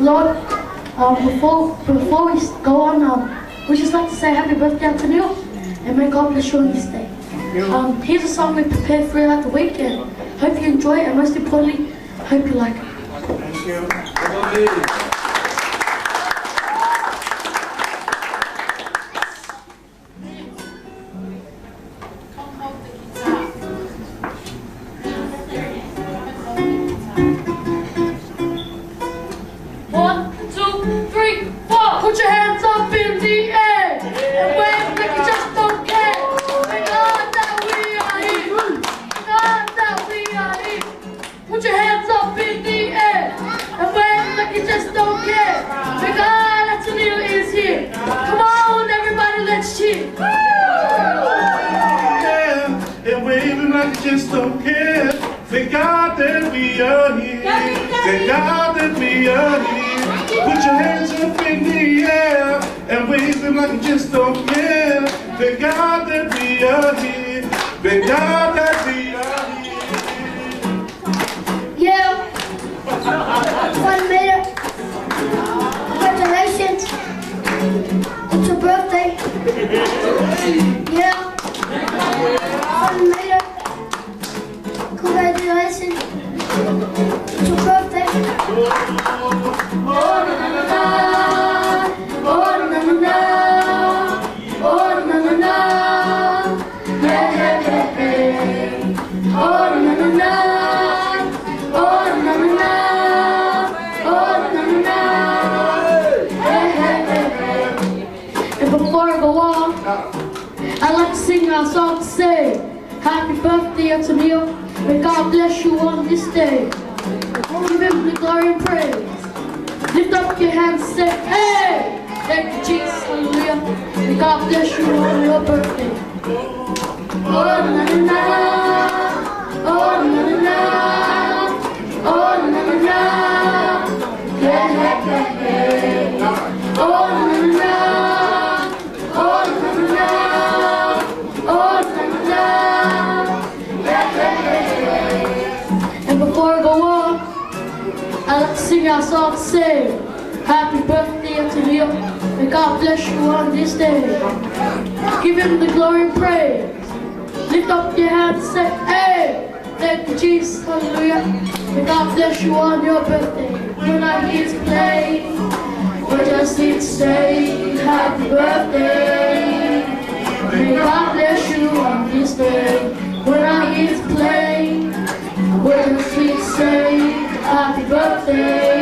the Lord. Before we go on, we just like to say happy birthday Antonio, and may God bless you on this day. Here's a song we prepared throughout the weekend. Hope you enjoy it, and most importantly, hope you like it. Thank you. One, two, three, four. Put your hands up in the air and wave like you just don't care. Thank God that we are here. Thank God that we are here. Put your hands up in the air and wave like you just don't care. Thank God that Antonio is here. Come on, everybody, let's cheer. Yeah, and waving like you just don't care. Thank God that we are here. Thank God that we are here. Put your hands up in the air and wave them like you just don't care. Thank God that we are here. Thank God that we are here. Yeah. 1 minute. Congratulations. It's your birthday. Yeah. 1 minute. Congratulations. It's your birthday. Oh na na na, oh na na na, oh na na na, hey hey hey hey. Oh na na na, oh na na na, oh na na na, hey hey hey hey. And before I go on, I'd like to sing our song to say, happy birthday Antonio, may God bless you on this day. Give him the glory and praise. Lift up your hands and say, hey! Thank you, Jesus, hallelujah. May God bless you on your birthday. Oh, na na na. Oh, na na na. Oh, na na na. Yeah, yeah, yeah, yeah. Oh, na na na. Oh, na na na. Oh, na na na. Yeah, yeah, yeah, yeah. And before I go on, I like to sing our song to say, happy birthday Antonio, may God bless you on this day. Give him the glory and praise. Lift up your hands and say, hey, thank you Jesus, hallelujah. May God bless you on your birthday. When I hear to play, we just need to say, happy birthday. May God bless you on this day. When I hear to play, we just need to say, happy birthday.